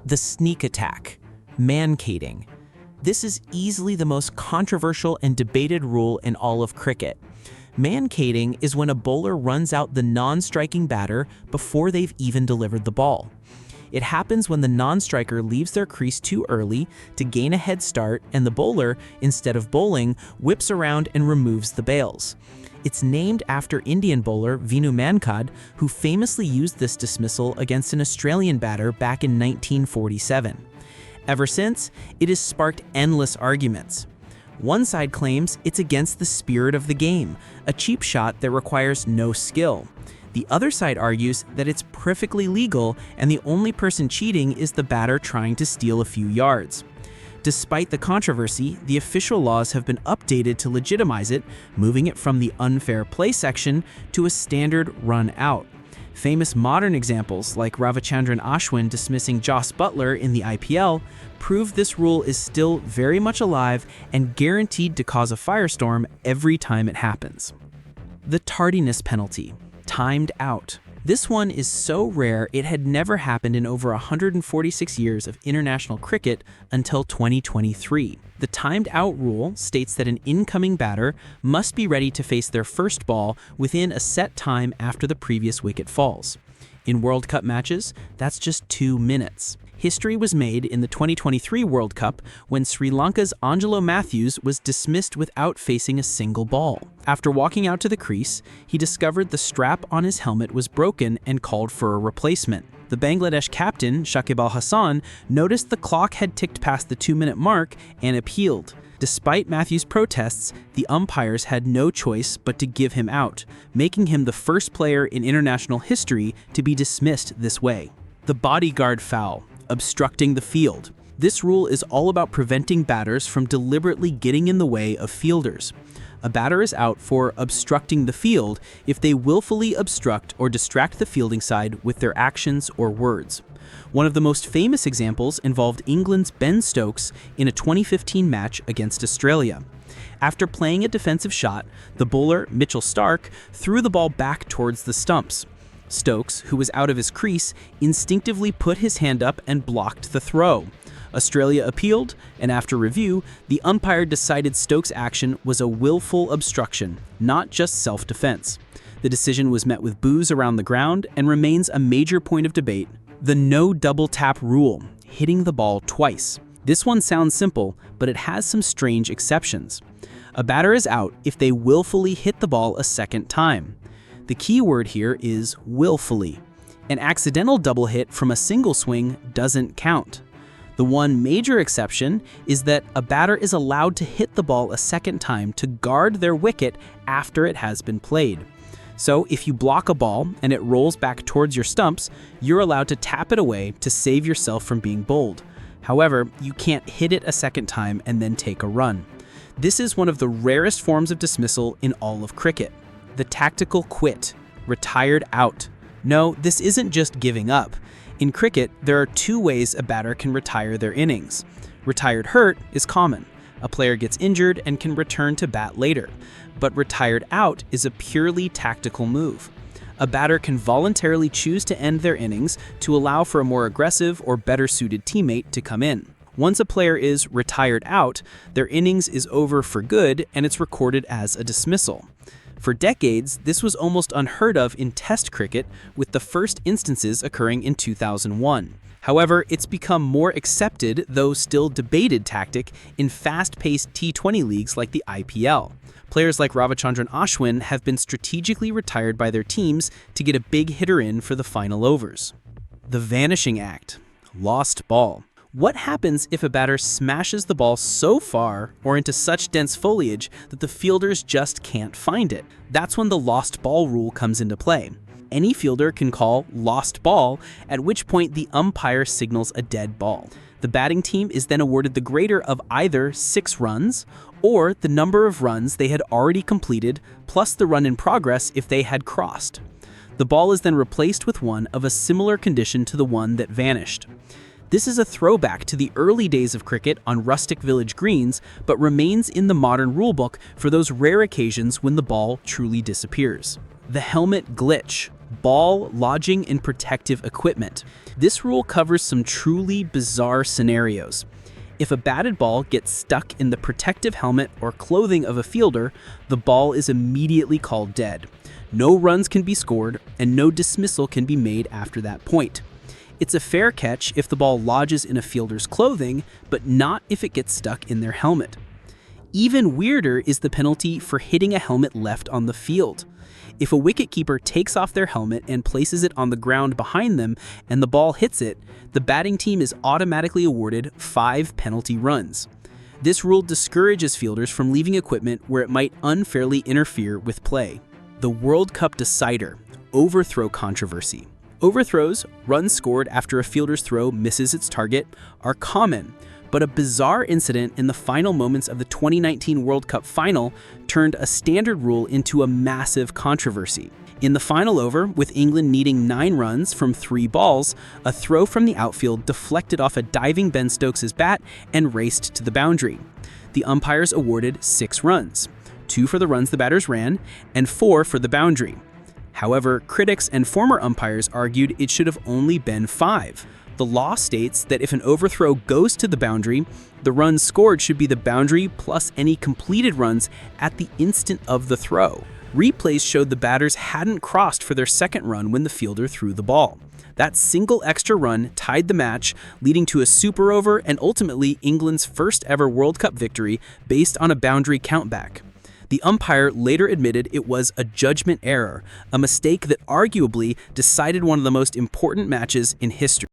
The sneak attack, Mankading. This is easily the most controversial and debated rule in all of cricket. Mankading is when a bowler runs out the non-striking batter before they've even delivered the ball. It happens when the non-striker leaves their crease too early to gain a head start, and the bowler, instead of bowling, whips around and removes the bails. It's named after Indian bowler Mankad, who famously used this dismissal against an Australian batter back in 1947. Ever since, it has sparked endless arguments. One side claims it's against the spirit of the game, a cheap shot that requires no skill. The other side argues that it's perfectly legal and the only person cheating is the batter trying to steal a few yards. Despite the controversy, the official laws have been updated to legitimize it, moving it from the unfair play section to a standard run out. Famous modern examples like Ravichandran Ashwin dismissing Jos Buttler in the IPL prove this rule is still very much alive and guaranteed to cause a firestorm every time it happens. The tardiness penalty, timed out. This one is so rare it had never happened in over 146 years of international cricket until 2023. The timed out rule states that an incoming batter must be ready to face their first ball within a set time after the previous wicket falls. In World Cup matches, that's just 2 minutes. History was made in the 2023 World Cup when Sri Lanka's Angelo Matthews was dismissed without facing a single ball. After walking out to the crease, he discovered the strap on his helmet was broken and called for a replacement. The Bangladesh captain, Shakib Al Hassan, noticed the clock had ticked past the 2-minute mark and appealed. Despite Matthews' protests, the umpires had no choice but to give him out, making him the first player in international history to be dismissed this way. The Bodyguard foul, obstructing the field. This rule is all about preventing batters from deliberately getting in the way of fielders. A batter is out for obstructing the field if they willfully obstruct or distract the fielding side with their actions or words. One of the most famous examples involved England's Ben Stokes in a 2015 match against Australia. After playing a defensive shot, the bowler, Mitchell Starc, threw the ball back towards the stumps. Stokes, who was out of his crease, instinctively put his hand up and blocked the throw. Australia appealed, and after review, the umpire decided Stokes' action was a willful obstruction, not just self-defense. The decision was met with boos around the ground and remains a major point of debate. The no double tap rule, hitting the ball twice. This one sounds simple, but it has some strange exceptions. A batter is out if they willfully hit the ball a second time. The key word here is willfully. An accidental double hit from a single swing doesn't count. The one major exception is that a batter is allowed to hit the ball a second time to guard their wicket after it has been played. So if you block a ball and it rolls back towards your stumps, you're allowed to tap it away to save yourself from being bowled. However, you can't hit it a second time and then take a run. This is one of the rarest forms of dismissal in all of cricket. The tactical quit, retired out. No, this isn't just giving up. In cricket, there are 2 ways a batter can retire their innings. Retired hurt is common. A player gets injured and can return to bat later. But retired out is a purely tactical move. A batter can voluntarily choose to end their innings to allow for a more aggressive or better suited teammate to come in. Once a player is retired out, their innings is over for good and it's recorded as a dismissal. For decades, this was almost unheard of in Test cricket, with the first instances occurring in 2001. However, it's become more accepted, though still debated tactic in fast-paced T20 leagues like the IPL. Players like Ravichandran Ashwin have been strategically retired by their teams to get a big hitter in for the final overs. The Vanishing act, lost ball. What happens if a batter smashes the ball so far or into such dense foliage that the fielders just can't find it? That's when the lost ball rule comes into play. Any fielder can call lost ball, at which point the umpire signals a dead ball. The batting team is then awarded the greater of either 6 runs or the number of runs they had already completed plus the run in progress if they had crossed. The ball is then replaced with one of a similar condition to the one that vanished. This is a throwback to the early days of cricket on rustic village greens, but remains in the modern rulebook for those rare occasions when the ball truly disappears. The helmet glitch, ball lodging in protective equipment. This rule covers some truly bizarre scenarios. If a batted ball gets stuck in the protective helmet or clothing of a fielder, the ball is immediately called dead. No runs can be scored, and no dismissal can be made after that point. It's a fair catch if the ball lodges in a fielder's clothing, but not if it gets stuck in their helmet. Even weirder is the penalty for hitting a helmet left on the field. If a wicketkeeper takes off their helmet and places it on the ground behind them and the ball hits it, the batting team is automatically awarded 5 penalty runs. This rule discourages fielders from leaving equipment where it might unfairly interfere with play. The World Cup decider, overthrow controversy. Overthrows, runs scored after a fielder's throw misses its target, are common, but a bizarre incident in the final moments of the 2019 World Cup final turned a standard rule into a massive controversy. In the final over, with England needing 9 runs from 3 balls, a throw from the outfield deflected off a diving Ben Stokes' bat and raced to the boundary. The umpires awarded 6 runs, 2 for the runs the batters ran, and 4 for the boundary. However, critics and former umpires argued it should have only been 5. The law states that if an overthrow goes to the boundary, the runs scored should be the boundary plus any completed runs at the instant of the throw. Replays showed the batters hadn't crossed for their second run when the fielder threw the ball. That single extra run tied the match, leading to a super over and ultimately England's first ever World Cup victory based on a boundary countback. The umpire later admitted it was a judgment error, a mistake that arguably decided one of the most important matches in history.